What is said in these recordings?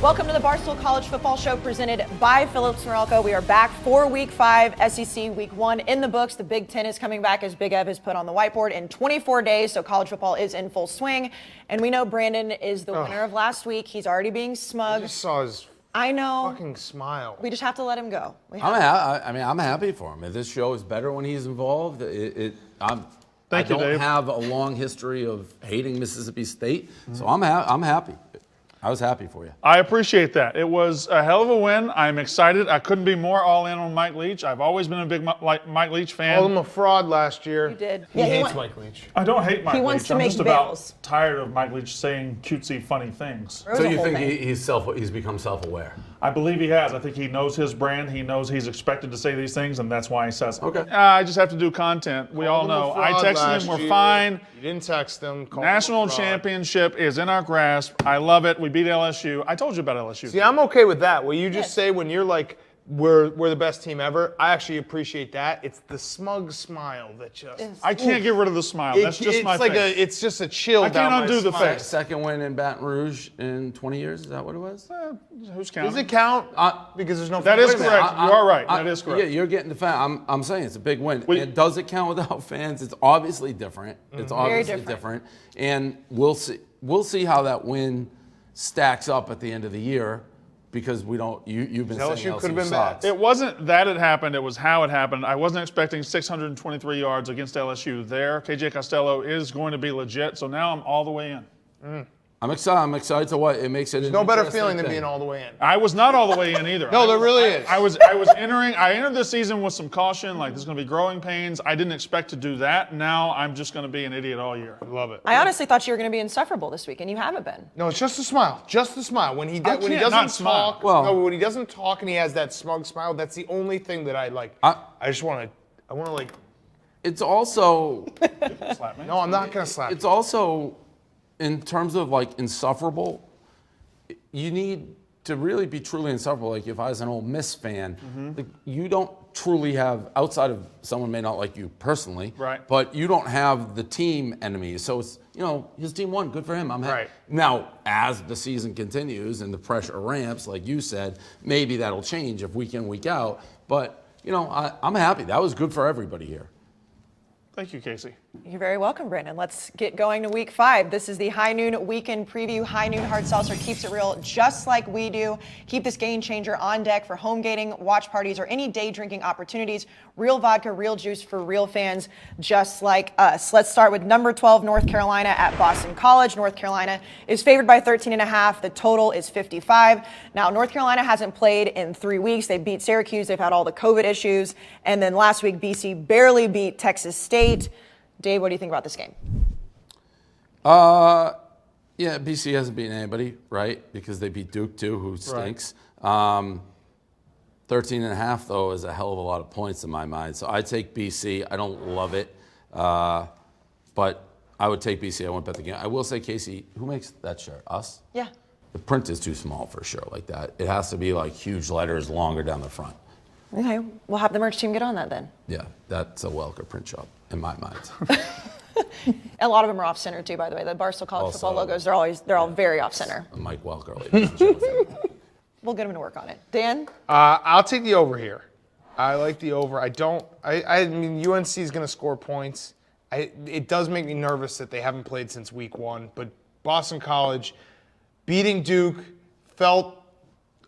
Welcome to the Barstool College Football Show presented by Phillips Morelco. We are back for Week 5, SEC Week 1 in the books. The Big Ten is coming back, as Big Ev has put on the whiteboard, in 24 days, so college football is in full swing. And we know Brandon is the winner of last week. He's already being smug. I just saw his fucking smile. We just have to let him go. I'm happy for him. This show is better when he's involved. I don't have a long history of hating Mississippi State, so I'm happy. I was happy for you. I appreciate that. It was a hell of a win. I'm excited. I couldn't be more all in on Mike Leach. I've always been a big Mike Leach fan. Called him a fraud last year. You did. He hates Mike Leach. I don't hate Mike Leach. He wants to I'm make just bails. about tired of Mike Leach saying cutesy, funny things. So you think he's become self-aware? I believe he has. I think he knows his brand. He knows he's expected to say these things, and that's why he says it. Okay. I just have to do content. We all know. I texted him. We're fine. You didn't text him. National championship is in our grasp. I love it. We beat LSU. I told you about LSU. See, I'm okay with that. What you just say when you're like, we're the best team ever, I actually appreciate that. It's the smug smile that just... I can't get rid of the smile. That's just my face. It's just a chill I can't down undo my the spine. face. Second win in Baton Rouge in 20 years? Is that what it was? Who's counting? Does it count? Because there's no... That is Wait a minute. correct. You are right. That is correct. Yeah, you're getting the fan. I'm saying it's a big win. And does it count without fans? It's obviously different. It's obviously different. And we'll see how that win stacks up at the end of the year. Because we don't, you've been saying LSU could have been sucks. bad. It wasn't that it happened, it was how it happened. I wasn't expecting 623 yards against LSU there. KJ Costello is going to be legit, so now I'm all the way in. I'm excited to what it makes it. There's no better feeling than being all the way in. I was not all the way in either. No, there really is. I entered this season with some caution, like there's going to be growing pains. I didn't expect to do that. Now I'm just going to be an idiot all year. I love it. I honestly thought you were going to be insufferable this week, and you haven't been. No, it's just a smile. Just a smile. When he doesn't talk, when he doesn't talk and he has that smug smile, that's the only thing that I like. I want to like. It's also. Slap me. No, I'm not going to slap. It's also, in terms of like insufferable, you need to really be truly insufferable. Like if I was an Ole Miss fan, like you don't truly have, outside of someone may not like you personally, right? But you don't have the team enemies. So it's, his team won. Good for him. I'm happy. Right. Now, as the season continues and the pressure ramps, like you said, maybe that'll change if week in, week out. But, I'm happy. That was good for everybody here. Thank you, Kayce. You're very welcome, Brandon. Let's get going to Week 5. This is the High Noon Weekend Preview. High Noon Hard Seltzer keeps it real just like we do. Keep this game changer on deck for home gating, watch parties, or any day drinking opportunities. Real vodka, real juice for real fans just like us. Let's start with number 12, North Carolina at Boston College. North Carolina is favored by 13.5. The total is 55. Now, North Carolina hasn't played in 3 weeks. They beat Syracuse. They've had all the COVID issues. And then last week, BC barely beat Texas State. Dave, what do you think about this game? Yeah, BC hasn't beaten anybody, right? Because they beat Duke too, who stinks. Right. 13.5 though is a hell of a lot of points in my mind. So I take BC. I don't love it, but I would take BC. I won't bet the game. I will say, Kayce, who makes that shirt? Us? Yeah. The print is too small for a shirt like that. It has to be like huge letters, longer down the front. Okay, we'll have the merch team get on that then. Yeah, that's a Welker print shop in my mind. A lot of them are off center too, by the way. The Barstool College football logos, they're all very off center. Mike Welker, ladies and gentlemen. We'll get him to work on it. Dan? I'll take the over here. I like the over. I mean, UNC is going to score points. It does make me nervous that they haven't played since week 1, but Boston College beating Duke felt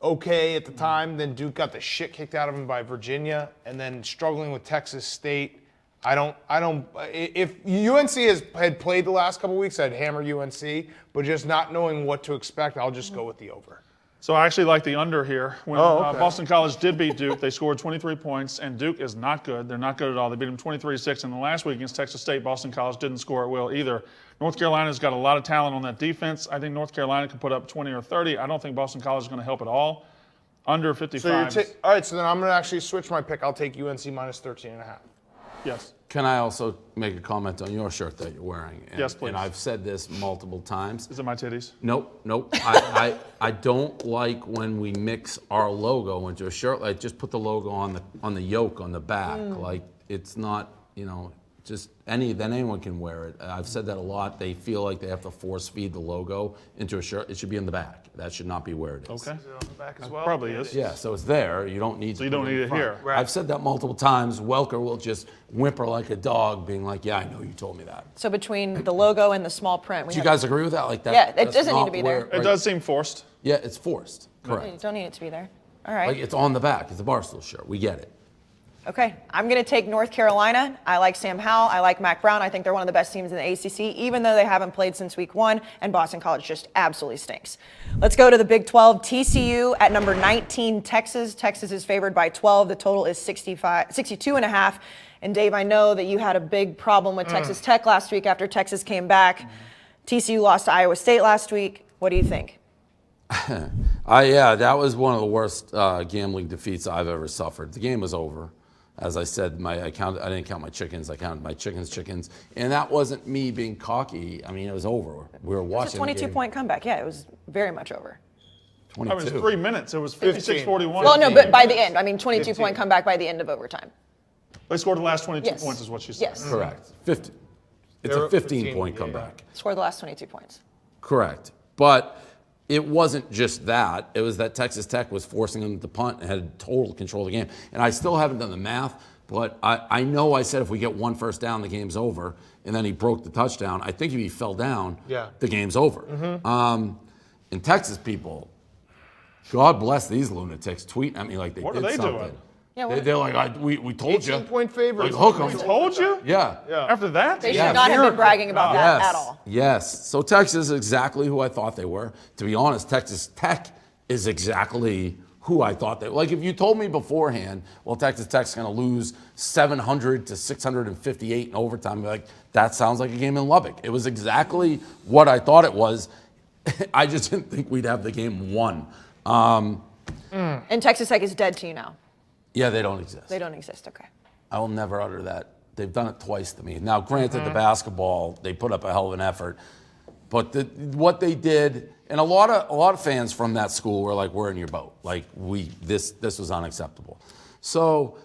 okay at the time. Then Duke got the shit kicked out of him by Virginia, and then struggling with Texas State. If UNC had played the last couple weeks, I'd hammer UNC, but just not knowing what to expect, I'll just go with the over. So I actually like the under here. When Boston College did beat Duke, they scored 23 points, and Duke is not good. They're not good at all. They beat them 23-6, and the last week against Texas State, Boston College didn't score at will either. North Carolina's got a lot of talent on that defense. I think North Carolina can put up 20 or 30. I don't think Boston College is going to help at all. Under 55. All right, so then I'm going to actually switch my pick. I'll take UNC minus 13.5. Yes. Can I also make a comment on your shirt that you're wearing? Yes, please. And I've said this multiple times. Is it my titties? Nope. I don't like when we mix our logo into a shirt. Like, just put the logo on the yoke on the back. Like, it's not, then anyone can wear it. I've said that a lot. They feel like they have to force feed the logo into a shirt. It should be in the back. That should not be where it is. Okay. Is it on the back as well? Probably is. Yeah, so it's there. You don't need. So you don't need it here. Right. I've said that multiple times. Welker will just whimper like a dog, being like, "Yeah, I know you told me that." So between the logo and the small print, we Do you have, guys agree with that? Like that? Yeah, it that's doesn't need not to be there. where- It does seem forced. Yeah, it's forced. you Correct. don't need it to be there. All right. Like it's on the back. It's a Barstool shirt. We get it. Okay, I'm going to take North Carolina. I like Sam Howell. I like Mac Brown. I think they're one of the best teams in the ACC, even though they haven't played since week 1, and Boston College just absolutely stinks. Let's go to the Big 12. TCU at number 19, Texas. Texas is favored by 12. The total is 62.5. And Dave, I know that you had a big problem with Texas Tech last week after Texas came back. TCU lost to Iowa State last week. What do you think? Yeah, that was one of the worst gambling defeats I've ever suffered. The game was over. As I said, I didn't count my chickens. I counted my chickens. And that wasn't me being cocky. I mean, it was over. We were watching. It's a 22-point comeback. Yeah, it was very much over. 22. I mean, it was 3 minutes. It was 56-41. Well, no, but by the end. I mean, 22-point comeback by the end of overtime. They scored the last 22 Yes. points is what she said. Yes. Correct. 50. It's They're a 15-point 15, comeback. Scored the last 22 points. Correct. But it wasn't just that. It was that Texas Tech was forcing them to punt and had total control of the game. And I still haven't done the math, but I know I said if we get one first down, the game's over. And then he broke the touchdown. I think if he fell down, the game's over. And Texas people, God bless these lunatics, tweet at me like they What did are they something. doing? Yeah, They're like, we told you. 18-point favorites. Like, hook 'em. We told you? Yeah. After that? They Yeah. should not have been bragging about that Yes. at all. Yes. So Texas is exactly who I thought they were. To be honest, Texas Tech is exactly who I thought they were. Like if you told me beforehand, well, Texas Tech's going to lose 700 to 658 in overtime, I'd be like, that sounds like a game in Lubbock. It was exactly what I thought it was. I just didn't think we'd have the game won. And Texas Tech is dead to you now. Yeah, they don't exist. They don't exist. Okay. I will never utter that. They've done it twice to me. Now, granted, the basketball, they put up a hell of an effort. But what they did, and a lot of fans from that school were like, we're in your boat. Like, this was unacceptable. So,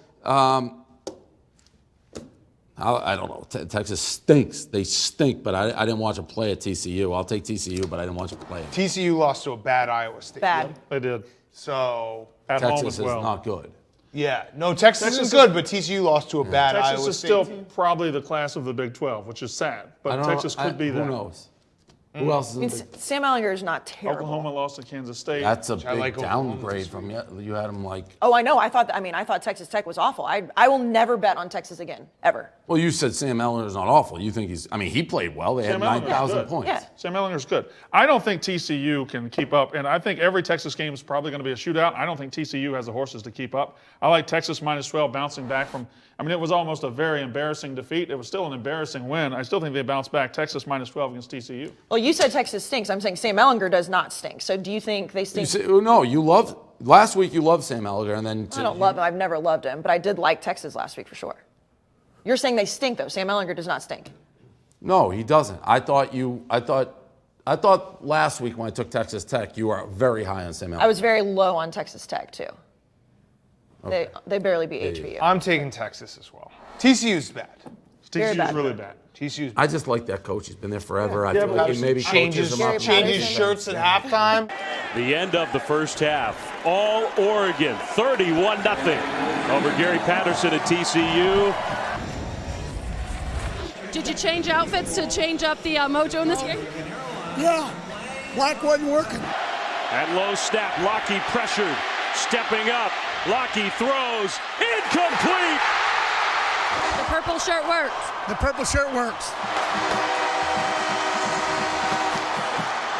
I don't know. Texas stinks. They stink, but I didn't watch them play at TCU. I'll take TCU, but I didn't watch them play. TCU lost to a bad Iowa State. Bad. They did. So, At home Texas as well. is not good. yeah. No, Texas is good, but TCU lost to a bad Texas Iowa is State still team. probably the class of the Big 12, which is sad. I But don't know. Texas could be that. Who knows? Who else is I mean, in the Sam Ellinger is not terrible. Oklahoma lost to Kansas State. That's a I big like Oklahoma downgrade this from you. You had them like. Oh, I know. I thought Texas Tech was awful. I will never bet on Texas again, ever. Well, you said Sam Ellinger's not awful. You think he's? I mean, he played well. They had Sam Ellinger's 9,000 good. points. Yeah. Sam Ellinger's good. I don't think TCU can keep up, and I think every Texas game is probably going to be a shootout. I don't think TCU has the horses to keep up. I like Texas minus 12 bouncing back from. I mean, it was almost a very embarrassing defeat. It was still an embarrassing win. I still think they bounce back. Texas minus 12 against TCU. Well, you said Texas stinks. I'm saying Sam Ellinger does not stink. So do you think they You stink? say, oh, no, you loved last week. You loved Sam Ellinger, and then I don't love him. I've never loved him, but I did like Texas last week for sure. You're saying they stink though. Sam Ellinger does not stink. No, he doesn't. I thought last week when I took Texas Tech, you were very high on Sam Ellinger. I was very low on Texas Tech too. They barely beat HBU. I'm taking Texas as well. TCU's bad. Very TCU's bad. really bad. TCU's I just like that coach. He's been there forever. I Yeah, feel but like he maybe changes coaches him up. Patterson. shirts at halftime. The end of the first half. All Oregon, 31-0 over Gary Patterson at TCU. Did you change outfits to change up the mojo in this game? Yeah, black wasn't working. At low snap, Lockie pressured, stepping up. Lockie throws, incomplete. The purple shirt worked. The purple shirt works.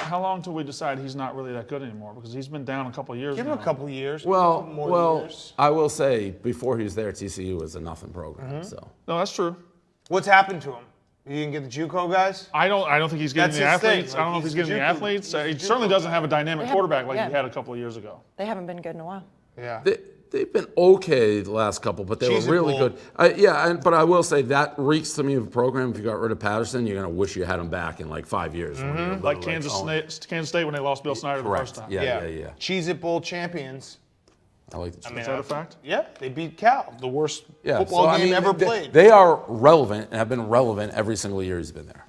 How long till we decide he's not really that good anymore? Because he's been down a couple of years Give now. him a couple years. Well, more years. I will say before he was there, TCU was a nothing program. So No, that's true. What's happened to him? He didn't get the JUCO guys? I don't think he's getting That's the his thing. athletes. I don't know if Like, he's getting the he's a JUCO athletes. He JUCO certainly doesn't have a dynamic They have- quarterback like yeah. he had a couple of years ago. They haven't been good in a while. Yeah. they've been okay the last couple, but they were really Cheesable. good. But I will say that reeks to me of a program. If you got rid of Patterson, you're going to wish you had him back in like 5 years. When you're Like literally Kansas State when they lost Bill Snyder the Correct. first time. Yeah. Cheez-It Bowl champions. I like the Is that a fact? Yeah, they beat Cal, the worst Yeah, football so, game ever played. They are relevant and have been relevant every single year he's been there.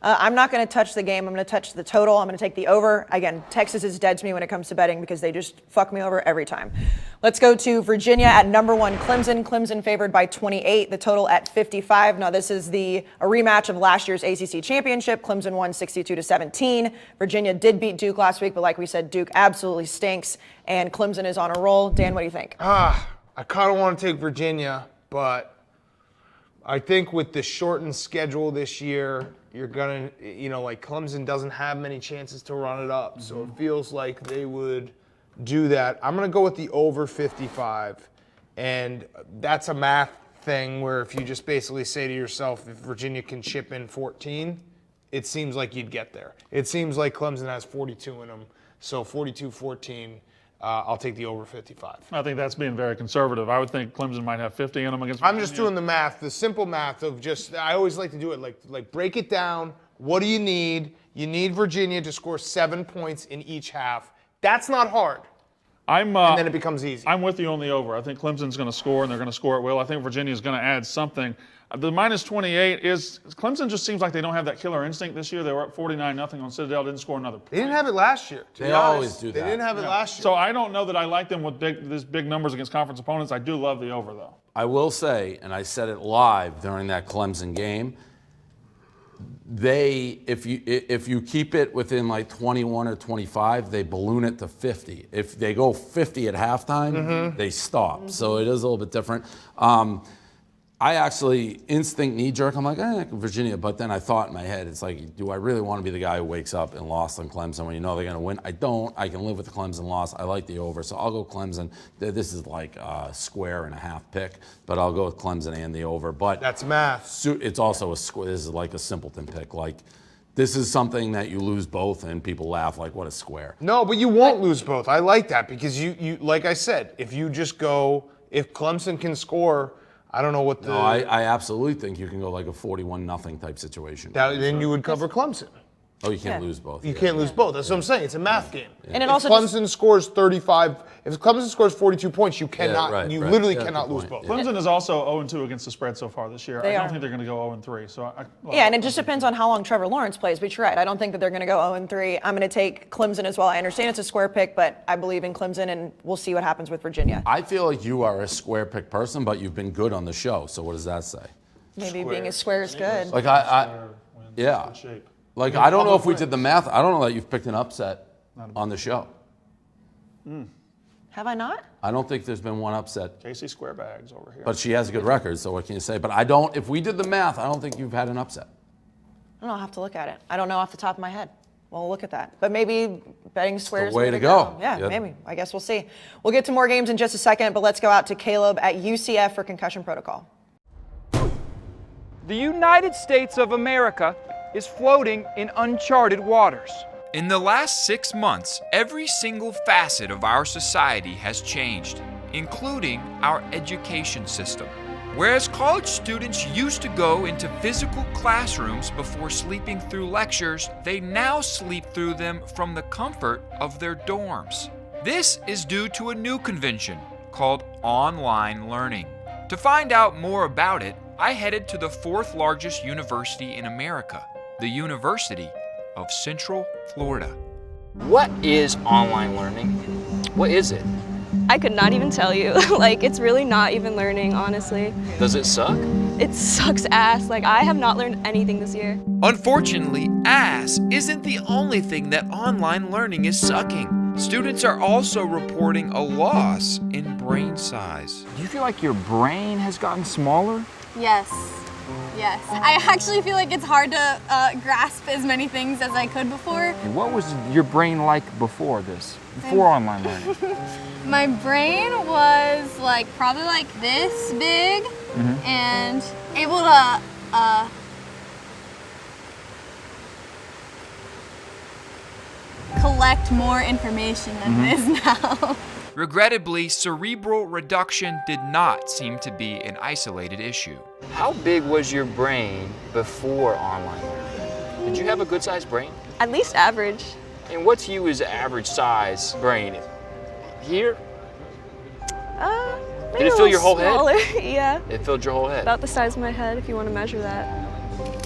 I'm not going to touch the game. I'm going to touch the total. I'm going to take the over. Again, Texas is dead to me when it comes to betting because they just fuck me over every time. Let's go to Virginia at number 1, Clemson. Clemson favored by 28, the total at 55. Now, this is a rematch of last year's ACC championship. Clemson won 62-17. Virginia did beat Duke last week, but like we said, Duke absolutely stinks, and Clemson is on a roll. Dan, what do you think? I kind of want to take Virginia, but I think with the shortened schedule this year, you're going to, like Clemson doesn't have many chances to run it up. So it feels like they would do that. I'm going to go with the over 55. And that's a math thing where if you just basically say to yourself, if Virginia can chip in 14, it seems like you'd get there. It seems like Clemson has 42 in them. So 42-14. I'll take the over 55. I think that's being very conservative. I would think Clemson might have 50 in them against I'm Virginia. just doing the math, the simple math of just, I always like to do it like break it down. What do you need? You need Virginia to score 7 points in each half. That's not hard. And then it becomes easy. I'm with you on the over. I think Clemson's going to score, and they're going to score at will. I think Virginia's going to add something. The minus 28 is Clemson just seems like they don't have that killer instinct this year. They were up 49-0 on Citadel, didn't score another point. They didn't have it last year. They always do that. They didn't have it last year. So I don't know that I like them with these big numbers against conference opponents. I do love the over, though. I will say, and I said it live during that Clemson game, if you keep it within like 21 or 25, they balloon it to 50. If they go 50 at halftime, they stop. So it is a little bit different. I actually instinct knee-jerk. I'm like, Virginia. But then I thought in my head, it's like, do I really want to be the guy who wakes up and lost on Clemson when you know they're going to win? I don't. I can live with the Clemson loss. I like the over, so I'll go Clemson. This is like a square and a half pick, but I'll go with Clemson and the over. But that's math. It's also a square. This is like a simpleton pick. Like, this is something that you lose both, and people laugh like, what a square. No, but you won't lose both. I like that because you like I said, if you just go, if Clemson can score, I don't know what the... No, I absolutely think you can go like a 41-0 type situation. Then you would cover Clemson. Oh, you can't lose both. You can't lose both. That's what I'm saying. It's a math game. And it if also Clemson scores 35, if Clemson scores 42 points, you cannot. right, you right. literally Yeah, cannot good lose point. both. Clemson is also 0-2 against the spread so far this year. They I don't are. think they're going to go 0-3. So and it just depends on how long Trevor Lawrence plays. But you're right. I don't think that they're going to go 0-3. I'm going to take Clemson as well. I understand it's a square pick, but I believe in Clemson, and we'll see what happens with Virginia. I feel like you are a square pick person, but you've been good on the show. So what does that say? Maybe being a square is good. Like yeah. shape. Like I don't know if we did the math. I don't know that you've picked an upset on the show. Have I not? I don't think there's been one upset. Kayce square bags over here. But she has a good record, so what can you say? But I don't. If we did the math, I don't think you've had an upset. I don't know. I'll have to look at it. I don't know off the top of my head. We'll look at that. But maybe betting squares. way to go. Yeah, maybe. I guess we'll see. We'll get to more games in just a second, but let's go out to Caleb at UCF for Concussion Protocol. The United States of America is floating in uncharted waters. In the last 6 months, every single facet of our society has changed, including our education system. Whereas college students used to go into physical classrooms before sleeping through lectures, they now sleep through them from the comfort of their dorms. This is due to a new convention called online learning. To find out more about it, I headed to the 4th largest university in America, the University of Central Florida. What is online learning? What is it? I could not even tell you. Like, it's really not even learning, honestly. Does it suck? It sucks ass. Like, I have not learned anything this year. Unfortunately, ass isn't the only thing that online learning is sucking. Students are also reporting a loss in brain size. Do you feel like your brain has gotten smaller? Yes. Yes. I actually feel like it's hard to grasp as many things as I could before. What was your brain like before this, before online learning? My brain was like probably like this big and able to collect more information than it is now. Regrettably, cerebral reduction did not seem to be an isolated issue. How big was your brain before online learning? Did you have a good sized brain? At least average. And what's you as average size brain? Here? Did it fill your whole smaller. head? Yeah. It filled your whole head. About the size of my head, if you want to measure that.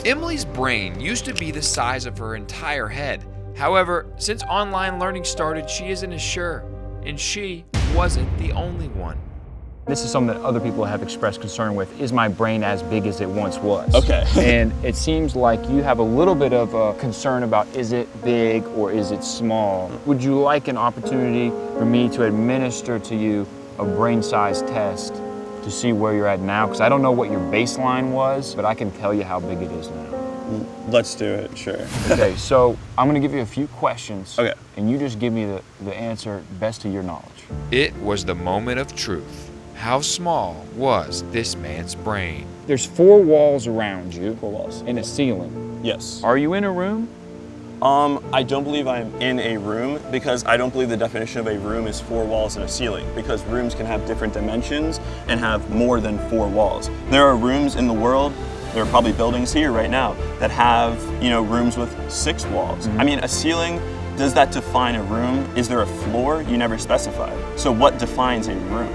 Emily's brain used to be the size of her entire head. However, since online learning started, she isn't as sure. And she wasn't the only one. This is something that other people have expressed concern with. Is my brain as big as it once was? Okay. And it seems like you have a little bit of a concern about, is it big or is it small? Would you like an opportunity for me to administer to you a brain size test to see where you're at now? Because I don't know what your baseline was, but I can tell you how big it is now. Let's do it, sure. Okay, so I'm gonna give you a few questions. Okay. And you just give me the answer best to your knowledge. It was the moment of truth. How small was this man's brain? There's 4 walls around you. 4 walls. And a ceiling. Yes. Are you in a room? I don't believe I'm in a room because I don't believe the definition of a room is 4 walls and a ceiling, because rooms can have different dimensions and have more than 4 walls. There are rooms in the world, there are probably buildings here right now that have, rooms with 6 walls. I mean, a ceiling, does that define a room? Is there a floor? You never specified. So what defines a room?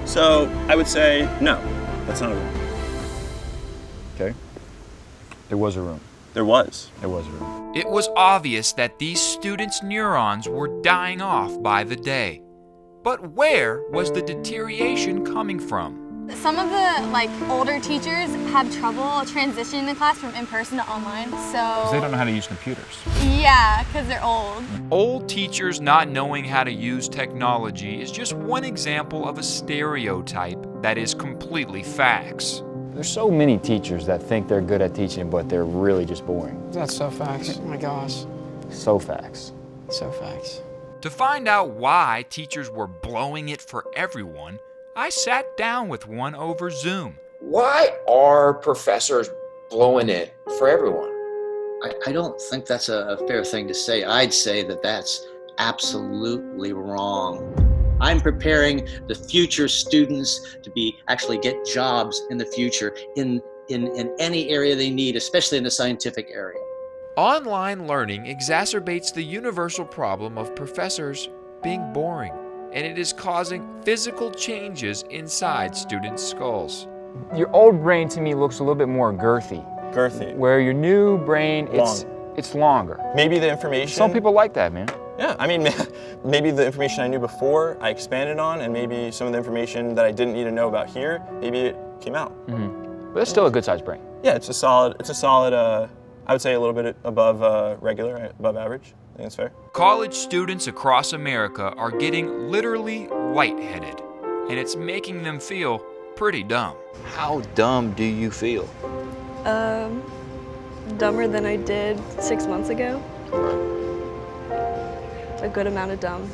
So I would say, no, that's not a room. Okay. There was a room. There was. There was a room. It was obvious that these students' neurons were dying off by the day. But where was the deterioration coming from? Some of the older teachers have trouble transitioning the class from in-person to online, so... Because they don't know how to use computers. Yeah, because they're old. Old teachers not knowing how to use technology is just one example of a stereotype that is completely facts. There's so many teachers that think they're good at teaching, but they're really just boring. That's so facts. Oh my gosh. So facts. So facts. To find out why teachers were blowing it for everyone, I sat down with one over Zoom. Why are professors blowing it for everyone? I don't think that's a fair thing to say. I'd say that that's absolutely wrong. I'm preparing the future students to actually get jobs in the future in any area they need, especially in the scientific area. Online learning exacerbates the universal problem of professors being boring, and it is causing physical changes inside students' skulls. Your old brain to me looks a little bit more girthy. Girthy. Where your new brain, it's longer. Maybe the information... Some people like that, man. Yeah, I mean, maybe the information I knew before I expanded on, and maybe some of the information that I didn't need to know about here, maybe it came out. Mm-hmm. But it's still a good-sized brain. Yeah, it's a solid, I would say a little bit above regular, above average. I think that's fair. College students across America are getting literally lightheaded, and it's making them feel pretty dumb. How dumb do you feel? Dumber than I did 6 months ago. A good amount of dumb.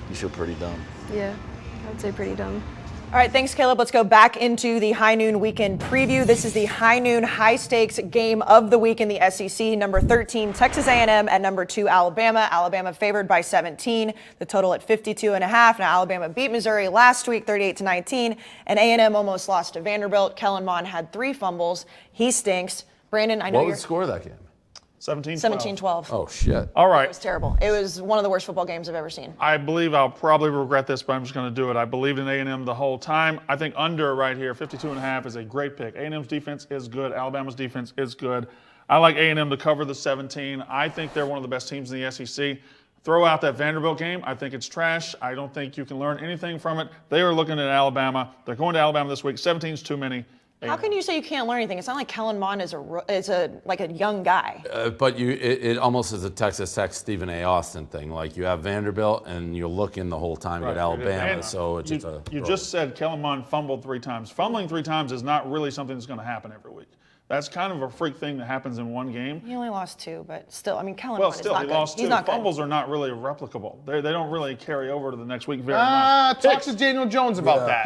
You feel pretty dumb. Yeah, I would say pretty dumb. All right, thanks, Caleb. Let's go back into the High Noon Weekend preview. This is the High Noon high-stakes game of the week in the SEC. Number 13, Texas A&M at number 2, Alabama. Alabama favored by 17. The total at 52.5. Now, Alabama beat Missouri last week, 38-19, and A&M almost lost to Vanderbilt. Kellen Mond had 3 fumbles. He stinks. Brandon, I know What you're... was the score of that game? 17-12. Oh, shit. All right. It was terrible. It was one of the worst football games I've ever seen. I believe I'll probably regret this, but I'm just going to do it. I believed in A&M the whole time. I think under right here, 52.5 is a great pick. A&M's defense is good. Alabama's defense is good. I like A&M to cover the 17. I think they're one of the best teams in the SEC. Throw out that Vanderbilt game. I think it's trash. I don't think you can learn anything from it. They are looking at Alabama. They're going to Alabama this week. 17's too many. How can you say you can't learn anything? It's not like Kellen Mond is a young guy. But it almost is a Texas Tech Stephen A. Austin thing. Like you have Vanderbilt and you're looking the whole time at Alabama. And so it's you just said Kellen Mond fumbled 3 times. Fumbling 3 times is not really something that's going to happen every week. That's kind of a freak thing that happens in one game. He only lost 2, but still, I mean, Kellen Mond is not good. Well, still, he lost 2. He's not Fumbles good. are not really replicable. They don't really carry over to the next week very much. Talk to Daniel Jones about that.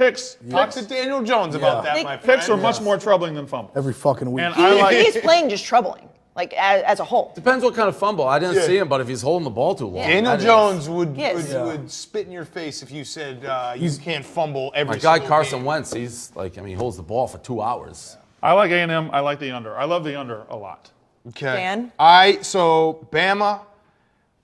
Talk to Daniel Jones about that, my friend. Picks are much more troubling than fumbles. Every fucking week. And He's playing just troubling, like as a whole. Depends what kind of fumble. I didn't see him, but if he's holding the ball too long. Daniel Jones would spit in your face if you said you can't fumble every single My guy Carson game. Wentz, he's like, he holds the ball for 2 hours. I like A&M. I like the under. I love the under a lot. Okay. Dan? So Bama,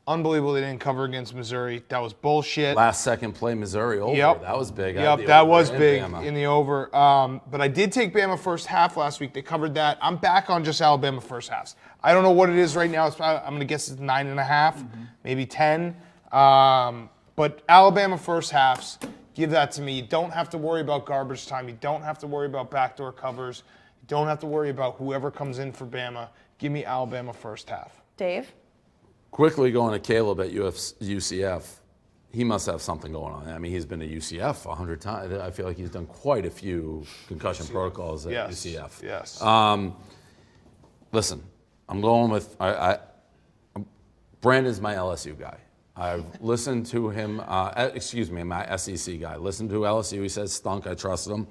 Unbelievable they didn't cover against Missouri. That was bullshit. Last second play, Missouri over. Yep. That was big. Yep, that was big in the over. But I did take Bama first half last week. They covered that. I'm back on just Alabama first halves. I don't know what it is right now. I'm going to guess it's 9.5, maybe 10. But Alabama first halves, give that to me. You don't have to worry about garbage time. You don't have to worry about backdoor covers. You don't have to worry about whoever comes in for Bama. Give me Alabama first half. Dave? Quickly going to Caleb at UCF. He must have something going on. I mean, he's been to UCF 100 times. I feel like he's done quite a few concussion protocols at UCF. Yes. Listen, I'm going with Brandon's my LSU guy. I've listened to him, my SEC guy. Listened to LSU. He says stunk. I trusted him.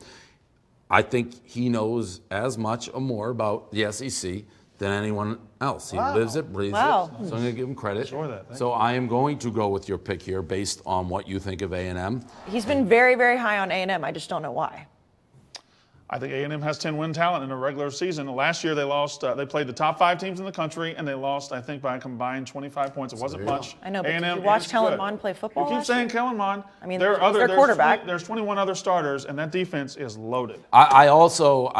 I think he knows as much or more about the SEC than anyone else. He lives it, breathes it. So I'm going to give him credit. So I am going to go with your pick here based on what you think of A&M. He's been very, very high on A&M. I just don't know why. I think A&M has 10-win talent in a regular season. Last year they lost. They played the top 5 teams in the country, and they lost, I think, by a combined 25 points. It wasn't much. I know, but did you watch Kellen Mond play football? You keep saying Kellen Mond. I mean, their quarterback. There's 21 other starters, and that defense is loaded. I also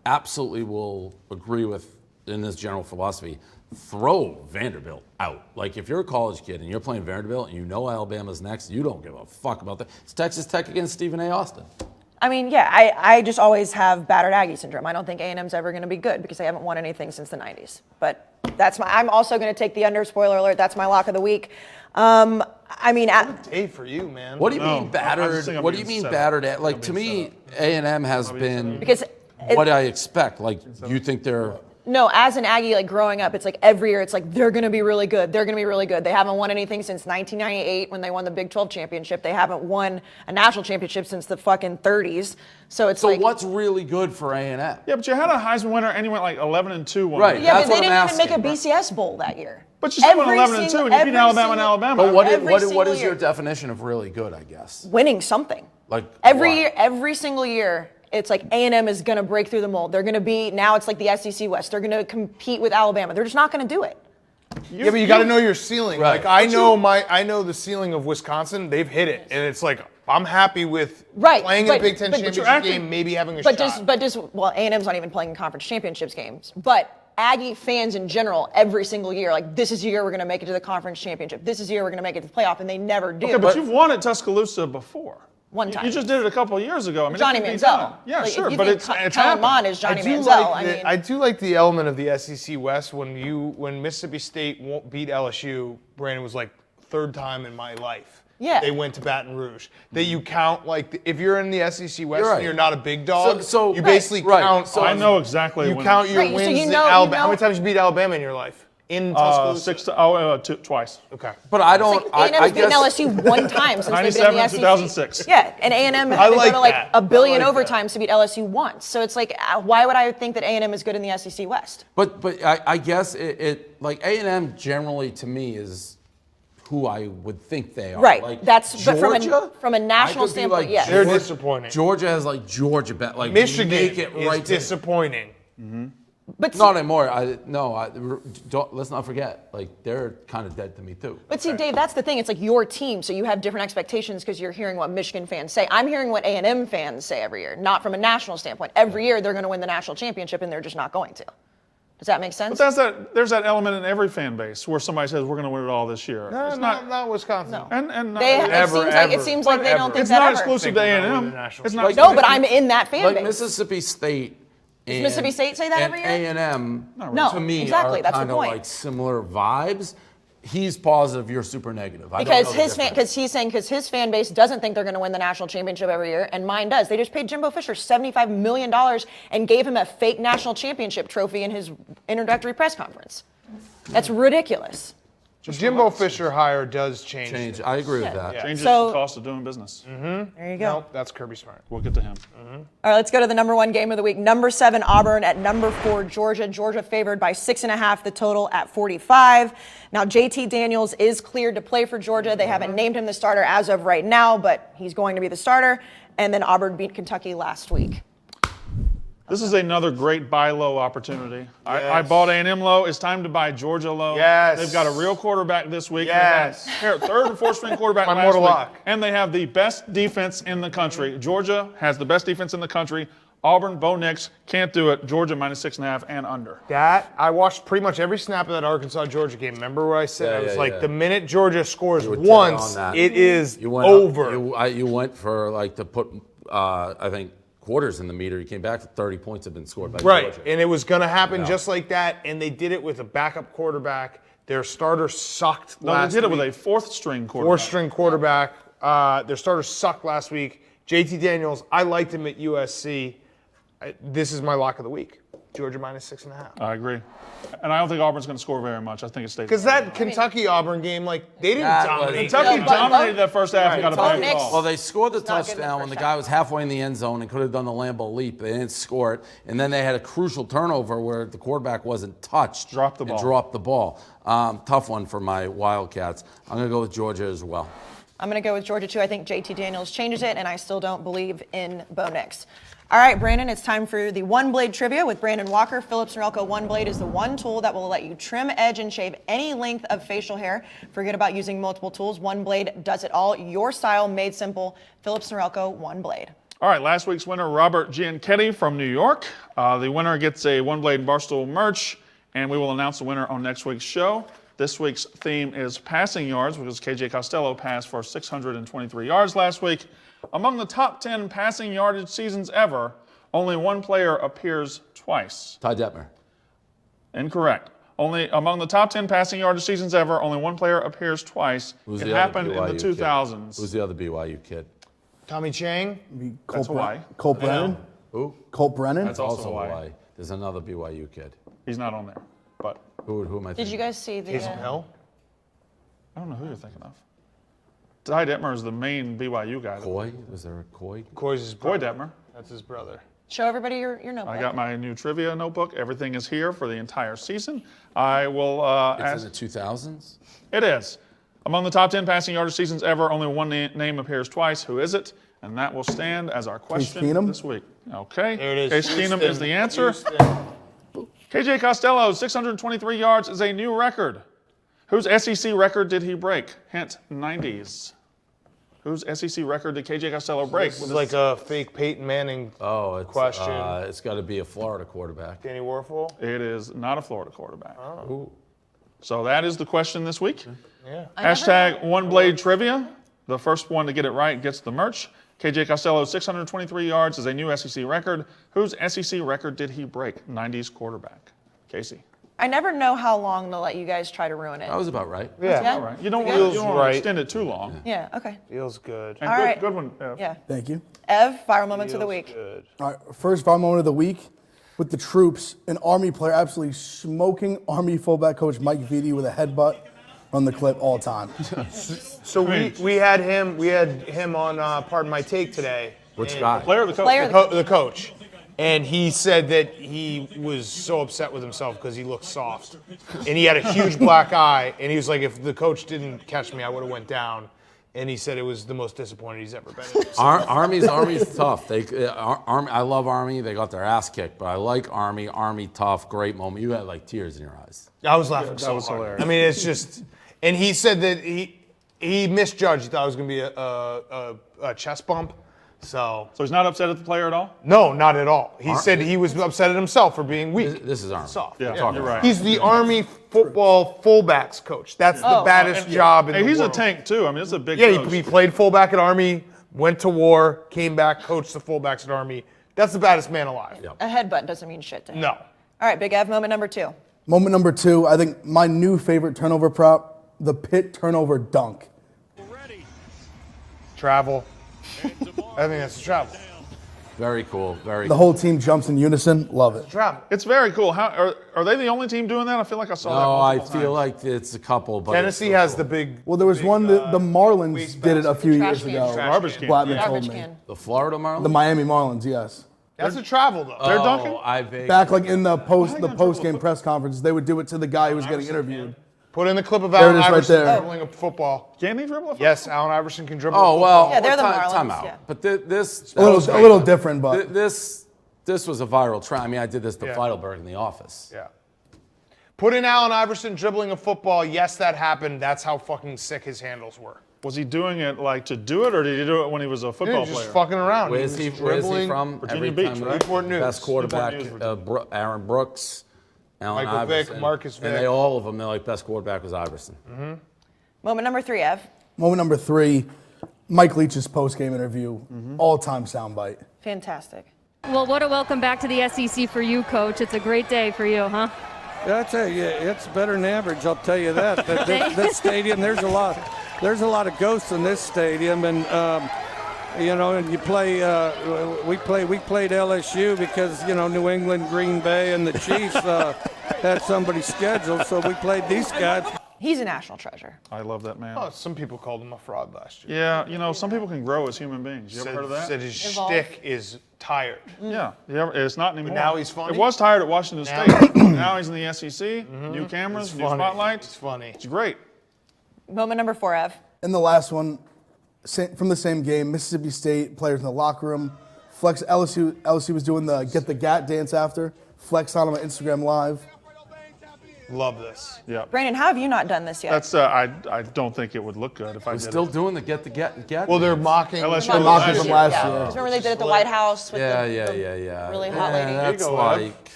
absolutely will agree with, in this general philosophy, throw Vanderbilt out. Like, if you're a college kid and you're playing Vanderbilt and you know Alabama's next, you don't give a fuck about that. It's Texas Tech against Stephen A. Austin. I mean, yeah, I just always have battered Aggie syndrome. I don't think A&M's ever going to be good because they haven't won anything since the 90s. But I'm also going to take the under, spoiler alert, that's my lock of the week. I mean, what a day for you, man. What do you mean battered? What do you mean battered at? Like, to me, A&M has been what I expect. Like, you think they're... No, as an Aggie, like growing up, it's like every year it's like they're going to be really good. They're going to be really good. They haven't won anything since 1998 when they won the Big 12 championship. They haven't won a national championship since the fucking 30s. So what's really good for A&M? Yeah, but you had a Heisman winner and you went like 11-2 one Right. year. Yeah, but they didn't even make a BCS bowl that year. But you still went 11-2 and you beat Alabama and Alabama. But what is your definition of really good, I guess? Winning something. Like every single year. It's like A&M is going to break through the mold. They're going to be, now it's like the SEC West. They're going to compete with Alabama. They're just not going to do it. Yeah, but you got to know your ceiling. Right. Like I know the ceiling of Wisconsin. They've hit it, and it's like I'm happy with playing in the Big Ten championship game, maybe having a shot. Well, A&M's not even playing in conference championships games. But Aggie fans in general, every single year, like this is the year we're going to make it to the conference championship. This is the year we're going to make it to the playoff, and they never do. Okay, but you've won at Tuscaloosa before. One time. You just did it a couple of years ago. I mean, Johnny Manziel. Yeah, like, sure, but it's Kellen Mond is Johnny Manziel. I do like the element of the SEC West when Mississippi State won't beat LSU. Brandon was like, third time in my life. Yeah. They went to Baton Rouge. That you count like if you're in the SEC West You're right. and you're not a big dog, So you basically count. So I know exactly. You count your wins. In Alabama. How many times you beat Alabama in your life? In Tuscaloosa? Twice. Okay. But I don't. A&M's beaten LSU one time since they've been in the SEC. 2006. Yeah, and A&M has been to like a billion overtimes to beat LSU once. So it's like, why would I think that A&M is good in the SEC West? But I guess it like A&M generally to me is who I would think they are. Right. Like that's Georgia, but from a national standpoint, yes. They're disappointing. Georgia has like Georgia like Michigan make it is right disappointing. But not anymore. Let's not forget. Like they're kind of dead to me too. But see, Dave, that's the thing. It's like your team, so you have different expectations because you're hearing what Michigan fans say. I'm hearing what A&M fans say every year, not from a national standpoint. Every year they're going to win the national championship, and they're just not going to. Does that make sense? But there's that element in every fan base where somebody says we're going to win it all this year. No, it's not Wisconsin. No. And not it seems like they don't think it's that not ever. exclusive to A&M. It's not. No, but I'm in that fan like base. Mississippi State. Does Mississippi State say that every year? A&M, No, to me, exactly. are That's the kind of point. like similar vibes. He's positive, you're super negative. Because he's saying his fan base doesn't think they're going to win the national championship every year, and mine does. They just paid Jimbo Fisher $75 million and gave him a fake national championship trophy in his introductory press conference. That's ridiculous. The Jimbo Fisher hire does change. I agree with that. Changes the cost of doing business. There you go. Nope, that's Kirby Smart. We'll get to him. All right, let's go to the number one game of the week. Number 7, Auburn at number 4, Georgia. Georgia favored by 6.5, the total at 45. Now, JT Daniels is cleared to play for Georgia. They haven't named him the starter as of right now, but he's going to be the starter. And then Auburn beat Kentucky last week. This is another great buy low opportunity. I bought A&M low. It's time to buy Georgia low. Yes. They've got a real quarterback this week. Yes. They had third or fourth string quarterback My last mortal week. lock. And they have the best defense in the country. Georgia has the best defense in the country. Auburn, Bo Nix, can't do it. Georgia -6.5 and under. I watched pretty much every snap of that Arkansas-Georgia game. Remember what I said? Yeah, I was yeah, like, yeah. the minute Georgia scores You were dead once, on that. it is You went over. Up, you went for like to put, I think, quarters in the meter. You came back to 30 points have been scored by Right, Georgia. and it was going to happen just like that, and they did it with a backup quarterback. Their starter sucked No, last they did it week. with a fourth string quarterback. Fourth-string quarterback. Their starter sucked last week. JT Daniels, I liked him at USC. This is my lock of the week. Georgia -6.5. I agree. And I don't think Auburn's going to score very much. I think it stays. Because that Kentucky-Auburn game, like, they didn't dominate. Kentucky dominated that first half and got a bad call. Well, they scored the not good in the touchdown when first the guy was halfway in the end zone and could have done the Lambeau leap. They didn't score it. And then they had a crucial turnover where the quarterback wasn't touched. Dropped the ball. And dropped the ball. Tough one for my Wildcats. I'm going to go with Georgia as well. I'm going to go with Georgia, too. I think JT Daniels changes it, and I still don't believe in Bo Nix. All right, Brandon, it's time for the One Blade Trivia with Brandon Walker. Phillips Norelco One Blade is the one tool that will let you trim, edge, and shave any length of facial hair. Forget about using multiple tools. One Blade does it all. Your style made simple. Phillips Norelco One Blade. All right, last week's winner, Robert Gianchetti from New York. The winner gets a One Blade Barstool merch, and we will announce the winner on next week's show. This week's theme is passing yards, because KJ Costello passed for 623 yards last week. Among the top 10 passing yardage seasons ever, only one player appears twice. Ty Detmer. Incorrect. Only among the top 10 passing yardage seasons ever, only one player appears twice. Who's It the other happened in the BYU kid? 2000s. Who's the other BYU kid? Tommy Chang. That's Hawaii. Colt Brennan. Who? Colt Brennan. That's also Hawaii. There's another BYU kid. He's not on there. But Who am I thinking? Did you guys see the... Taysom Hill. I don't know who you're thinking of. Ty Detmer is the main BYU guy. Coy? Was there a Coy? Coy's his Coy brother. Detmer. That's his brother. Show everybody your notebook. I got my new trivia notebook. Everything is here for the entire season. I will It's ask. in the 2000s? It is. Among the top 10 passing yardage seasons ever, only one name appears twice. Who is it? And that will stand as our question Keenum? this week. Okay. There it is. Case Keenum Houston. is the answer. Houston. KJ Costello's 623 yards is a new record. Whose SEC record did he break? Hint, 90s. Whose SEC record did KJ Costello break? This is like a fake Peyton Manning question. It's got to be a Florida quarterback. Danny Warfel. It is not a Florida quarterback. Ooh. So that is the question this week. Yeah. Hashtag One Blade Trivia. The first one to get it right gets the merch. KJ Costello's 623 yards is a new SEC record. Whose SEC record did he break? 90s quarterback. Kayce. I never know how long to let you guys try to ruin it. That was about right. Yeah. All right. You don't Feels want to right. extend it too long. Yeah, okay. Feels good. And All good, right. good one. Ev. Yeah. Thank you. Ev, viral moments of the week. Good. All right, first viral moment of the week with the troops. An Army player absolutely smoking Army fullback coach Mike Vitti with a headbutt on the clip all time. So we had him on Pardon My Take today. Which And- guy? Player or the coach? Player. The coach. And he said that he was so upset with himself because he looked soft. And he had a huge black eye. And he was like, if the coach didn't catch me, I would have went down. And he said it was the most disappointed he's ever been in. Army's tough. Army. I love Army. They got their ass kicked, but I like Army. Army tough, great moment. You had like tears in your eyes. I was laughing that so was hard. hilarious. I mean, it's just, and he said that he misjudged. He thought it was going to be a chest bump. So he's not upset at the player at all? No, not at all. He said he was upset at himself for being weak. This is Army. Soft. Yeah, you're right. He's the Army football fullbacks coach. That's the baddest job in the world. He's a tank too. I mean, it's a big Yeah, coach. he played fullback at Army, went to war, came back, coached the fullbacks at Army. That's the baddest man alive. Yep. A headbutt doesn't mean shit to him. No. All right, Big Ev, moment number 2. Moment number 2, I think my new favorite turnover prop, the Pitt turnover dunk. Travel. I think that's a travel. Very cool. Very The cool. whole team jumps in unison, love it. Travel. It's very cool. How are they the only team doing that? I feel like I saw that. No, I multiple feel times. like it's a couple, but Tennessee has the big. Well, there was one, the Marlins did it a few Trash years can. ago. Garbage can. Blackman Yeah. told Garbage me. can. the Florida Marlins. The Miami Marlins, yes. That's a travel though. They're dunking? I vaguely. Back like in the post game press conference, they would do it to the guy who was getting interviewed. Put in the clip of There Allen it is right Iverson there. dribbling a football. Can he dribble a football? Yes, Allen Iverson can dribble. Oh well. Yeah, they're the time Marlins, out. yeah. But this A little different, but this This was a viral trend. I mean, I did this to Feidelberg in the office. Yeah. Put in Allen Iverson dribbling a football. Yes, that happened. That's how fucking sick his handles were. Was he doing it like to do it, or did he do it when he was a football He was just player? fucking around. Where's he from? Virginia Every Beach, time right? Newport News. Best quarterback, Aaron Brooks, Allen Michael Iverson. Vick, Marcus And Vick. they all of them, they're like, best quarterback was Iverson. Moment number 3, Ev. Moment number 3, Mike Leach's post-game interview, all-time soundbite. Fantastic. Well, what a welcome back to the SEC for you, Coach. It's a great day for you, huh? Yeah, I tell you, it's better than average. I'll tell you that. That stadium, there's a lot of ghosts in this stadium, and and you play. We played LSU because New England, Green Bay, and the Chiefs had somebody scheduled, so we played these guys. He's a national treasure. I love that man. Oh, some people called him a fraud last year. Yeah, some people can grow as human beings. You ever heard of that? Said his shtick is tired. Yeah, it's not anymore. But now he's funny? It was tired at Washington State. Now he's in the SEC. New cameras, It's new funny. spotlight. It's funny. It's great. Moment number 4, Ev. And the last one, from the same game, Mississippi State players in the locker room. Flex LSU was doing the get the gat dance after. Flex on him on Instagram Live. Love this. Yeah. Brandon, how have you not done this yet? That's I don't think it would look good if I We're did still it. doing the get. Well, they're mocking. LSU They're mocking from last Yeah, year. because remember they did it at the White House with Yeah. the really hot lady? That's go, like,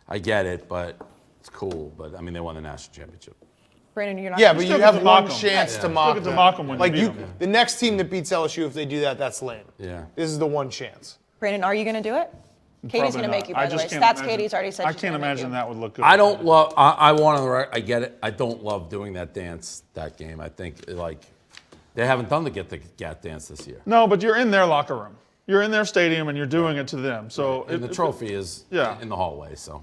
I get it, but it's cool. But I mean, they won the national championship. Brandon, you're not. Yeah, gonna but still you get have to one mock 'em. chance to Yeah. mock Still get to them. mock 'em when you Like beat 'em. the next team that beats LSU, if they do that, that's lame. Yeah. This is the one chance. Brandon, are you going to do it? Katie's Probably going to not. make you, by I the way. just can't Stats imagine- Katie's already said I she's can't gonna make imagine you. that would look good. I don't love. I want to. I get it. I don't love doing that dance. That game. I think like they haven't done the get the gat dance this year. No, but you're in their locker room. You're in their stadium and you're doing it to them. So And the trophy is in the hallway. So.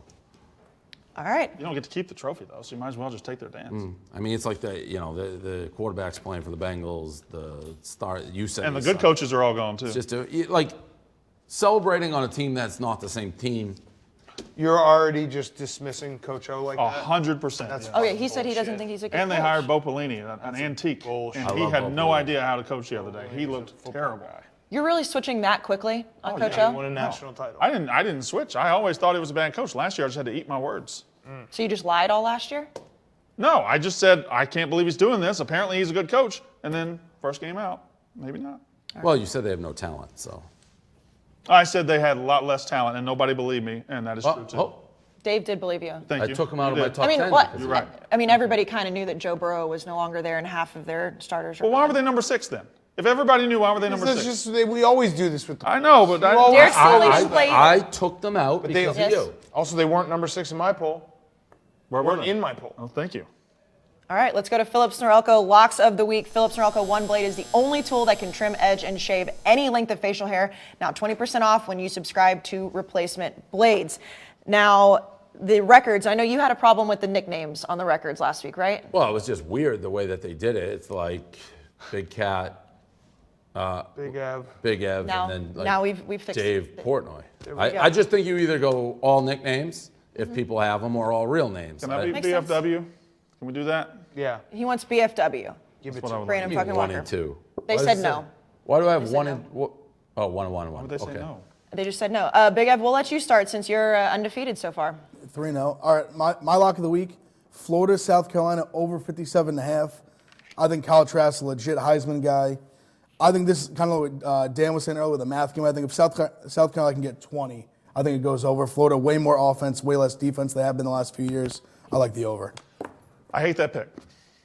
All right. You don't get to keep the trophy though, so you might as well just take their dance. I mean, it's like the quarterback's playing for the Bengals. The star. You said. And the good coaches are all gone too. It's just like celebrating on a team that's not the same team. You're already just dismissing Coach O like that? 100%. That's Oh, yeah, he said he doesn't think he's a good And they coach. hired Bo Pelini, an antique, and I he love had Bo no Pelini. idea how to coach the other day. He looked terrible. You're really switching that quickly on Coach He O? won a national title. I didn't switch. I always thought he was a bad coach. Last year I just had to eat my words. So you just lied all last year? No, I just said I can't believe he's doing this. Apparently he's a good coach. And then first game out, maybe not. Well, you said they have no talent, so. I said they had a lot less talent, and nobody believed me, and that is true too. Dave did believe you. Thank you. I took him out of You my did. top I mean, 10. what? because You're right. I mean, everybody kind of knew that Joe Burrow was no longer there, and half of their starters are. Well, why were they number 6 then? If everybody knew, why were they number This 6? is just, we always do this with the I know, but They're silly played. I took them out But they, because of you. Also, they weren't number 6 in my poll. Where were they? In my poll. Oh, thank you. All right, let's go to Phillips Norelco. Locks of the week. Phillips Norelco One Blade is the only tool that can trim, edge, and shave any length of facial hair. Now 20% off when you subscribe to replacement blades. Now, the records, I know you had a problem with the nicknames on the records last week, right? Well, it was just weird the way that they did it. It's like Big Cat, Big Av. Big Ev, Now- and then like now we've fixed Dave it. Portnoy. There we go. I just think you either go all nicknames if people have them, or all real names. Can that be Makes sense. BFW? Can we do that? Yeah. He wants BFW. Give it what to I him. would Brandon Give me fucking 1 Walker. and 2. They Why said does it- no. Why do I have said 1 no. and what? Oh, 1 and 1 and 1. Why would they say Okay. no? They just said no. Big Ev, we'll let you start since you're undefeated so far. 3-0. All right, my lock of the week, Florida, South Carolina, over 57.5. I think Kyle Trask is a legit Heisman guy. I think this is kind of what Dan was saying earlier with the math game. I think if South Carolina can get 20, I think it goes over. Florida, way more offense, way less defense they have been the last few years. I like the over. I hate that pick.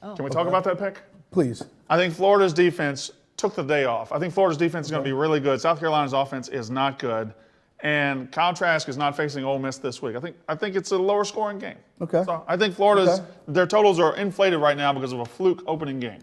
Can we talk about that pick? Please. I think Florida's defense took the day off. I think Florida's defense is going to be really good. South Carolina's offense is not good. And Kyle Trask is not facing Ole Miss this week. I think it's a lower scoring game. Okay. So I think Florida's their totals are inflated right now because of a fluke opening game.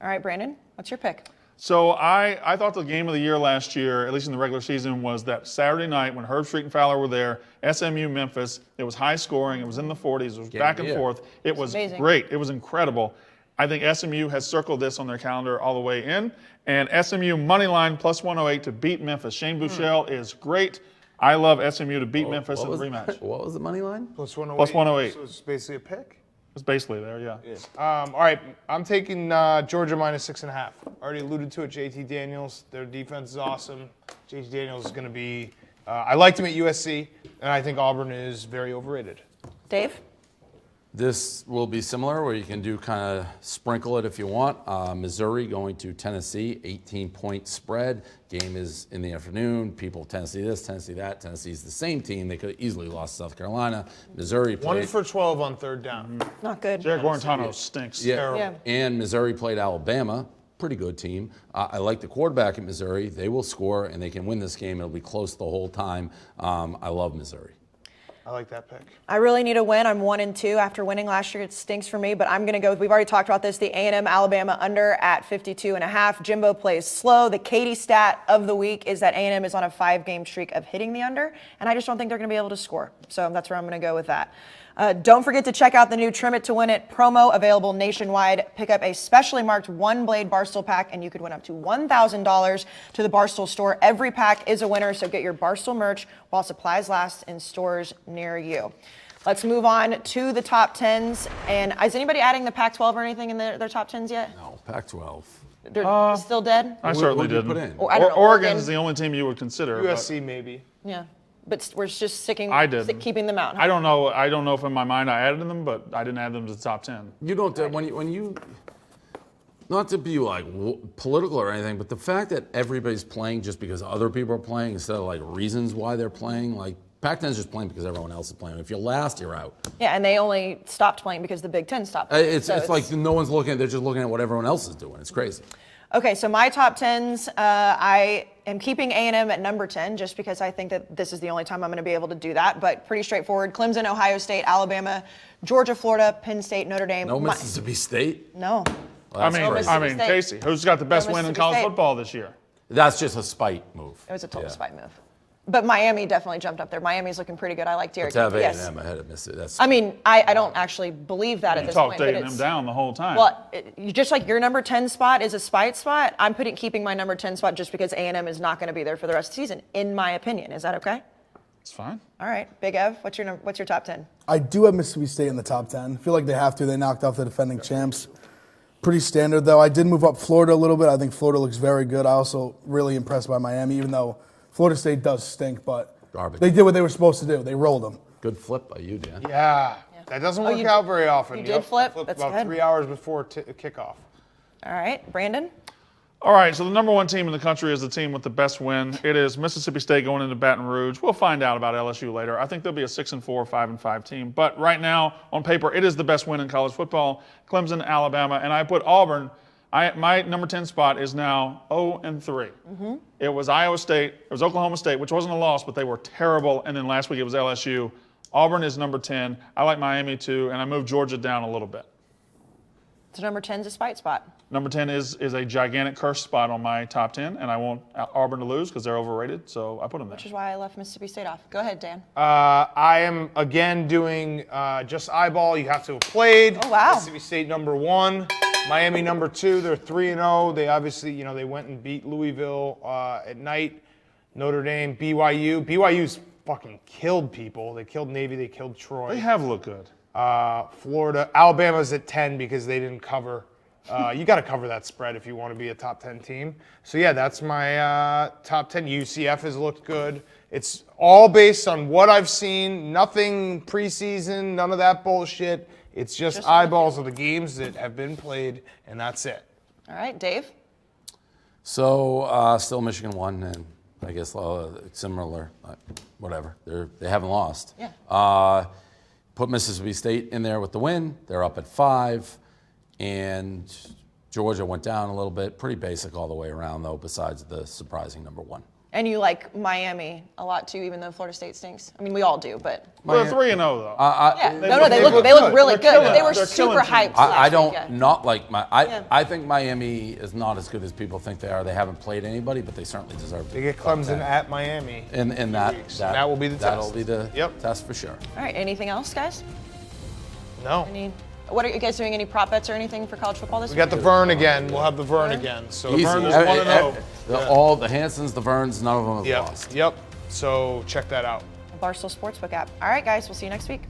All right, Brandon, what's your pick? So I thought the game of the year last year, at least in the regular season, was that Saturday night when Herb Street and Fowler were there, SMU Memphis. It was high scoring. It was in the 40s. It was Game back of and the year. forth. It was amazing. great. It was incredible. I think SMU has circled this on their calendar all the way in. And SMU money line plus 108 to beat Memphis. Shane Buechele is great. I love SMU to beat Memphis in the rematch. What was the money line? Plus 108. Plus 108. So it's basically a pick? It's basically there, yeah. All right, I'm taking Georgia minus 6.5. Already alluded to it, JT Daniels. Their defense is awesome. JT Daniels is going to be I liked him at USC, and I think Auburn is very overrated. Dave? This will be similar, where you can do kind of sprinkle it if you want. Missouri going to Tennessee, 18-point spread. Game is in the afternoon. People, Tennessee this, Tennessee that. Tennessee's the same team. They could have easily lost to South Carolina. Missouri played. 1 for 12 on third down. Not good. Jared Guarantano stinks. Yeah. And Missouri played Alabama. Pretty good team. I like the quarterback at Missouri. They will score, and they can win this game. It'll be close the whole time. I love Missouri. I like that pick. I really need a win. I'm 1-2 after winning last year. It stinks for me, but I'm going to go with, we've already talked about this, the A&M Alabama under at 52.5. Jimbo plays slow. The Kayce stat of the week is that A&M is on a 5-game streak of hitting the under, and I just don't think they're going to be able to score. So that's where I'm going to go with that. Don't forget to check out the new Trim It to Win It promo available nationwide. Pick up a specially marked one-blade Barstool pack, and you could win up to $1,000 to the Barstool store. Every pack is a winner, so get your Barstool merch while supplies last in stores near you. Let's move on to the top 10s. And is anybody adding the Pac-12 or anything in their top 10s yet? No, Pac-12. They're still dead? I certainly didn't. Put in? I don't know, Oregon is the only team you would consider. USC maybe. Yeah. But we're just keeping them out. Huh? I don't know. I don't know if in my mind I added them, but I didn't add them to the top 10. You don't when you not to be like political or anything, but the fact that everybody's playing just because other people are playing instead of like reasons why they're playing, like Pac-10 is just playing because everyone else is playing. If you're last, you're out. Yeah, and they only stopped playing because the Big Ten stopped. It's like no one's looking. They're just looking at what everyone else is doing. It's crazy. Okay, so my top 10s, I am keeping A&M at number 10 just because I think that this is the only time I'm going to be able to do that, but pretty straightforward. Clemson, Ohio State, Alabama, Georgia, Florida, Penn State, Notre Dame. No Mississippi State? No. Well, I mean, Kayce, who's got the best win in college football this year? That's just a spite move. It was a total spite move. But Miami definitely jumped up there. Miami's looking pretty good. I like Derek. Let's have Yes. A&M ahead of Mississippi. I mean, I don't actually believe that at this point. You talked A&M down the whole time. Well, just like your number 10 spot is a spite spot, I'm keeping my number 10 spot just because A&M is not going to be there for the rest of the season, in my opinion. Is that okay? It's fine. All right, Big Ev, what's your top 10? I do have Mississippi State in the top 10. I feel like they have to. They knocked off the defending champs. Pretty standard, though. I did move up Florida a little bit. I think Florida looks very good. I also really impressed by Miami, even though Florida State does stink, but garbage. They did what they were supposed to do. They rolled them. Good flip by you, Dan. Yeah. That doesn't work out very often. You did flip? That's about good. 3 hours before kickoff. All right, Brandon? All right, so the number one team in the country is the team with the best win. It is Mississippi State going into Baton Rouge. We'll find out about LSU later. I think they'll be a 6-4, 5-5 team. But right now, on paper, it is the best win in college football. Clemson, Alabama, and I put Auburn. My number 10 spot is now 0-3. Mm-hmm. It was Iowa State. It was Oklahoma State, which wasn't a loss, but they were terrible. And then last week it was LSU. Auburn is number 10. I like Miami too, and I moved Georgia down a little bit. So number 10 is a spite spot. Number 10 is a gigantic curse spot on my top 10, and I want Auburn to lose because they're overrated, so I put them there. Which is why I left Mississippi State off. Go ahead, Dan. I am, again, doing just eyeball. You have to have played. Oh, wow. Mississippi State number 1. Miami number 2. They're 3-0. They obviously, they went and beat Louisville at night. Notre Dame, BYU. BYU's fucking killed people. They killed Navy. They killed Troy. They have looked good. Florida. Alabama's at 10 because they didn't cover. You got to cover that spread if you want to be a top 10 team. So, yeah, that's my top 10. UCF has looked good. It's all based on what I've seen. Nothing preseason, none of that bullshit. It's just eyeballs of the games that have been played, and that's it. All right, Dave? So, still Michigan won, and I guess similar, whatever. They haven't lost. Yeah. Put Mississippi State in there with the win. They're up at 5. And Georgia went down a little bit. Pretty basic all the way around, though, besides the surprising number 1. And you like Miami a lot, too, even though Florida State stinks. I mean, we all do, but... They're 3-0, though. They look really good. They were super hyped I don't last week, not like I think Miami is not as good as people think they are. They haven't played anybody, but they certainly deserve to. They get Clemson at Miami. And that will be the test. That'll be the test for sure. All right, anything else, guys? No. What are you guys doing? Any prop bets or anything for college football this week? We got the Vern again. We'll have the Vern again. So the Vern is 1-0. All the Hansons, the Verns, none of them have lost. Yep. So check that out. The Barstool Sportsbook app. All right, guys. We'll see you next week.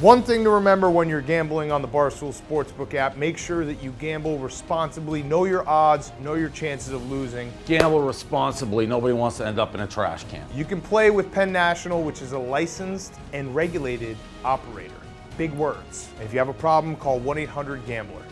One thing to remember when you're gambling on the Barstool Sportsbook app, make sure that you gamble responsibly, know your odds, know your chances of losing. Gamble responsibly. Nobody wants to end up in a trash can. You can play with Penn National, which is a licensed and regulated operator. Big words. If you have a problem, call 1-800-GAMBLER.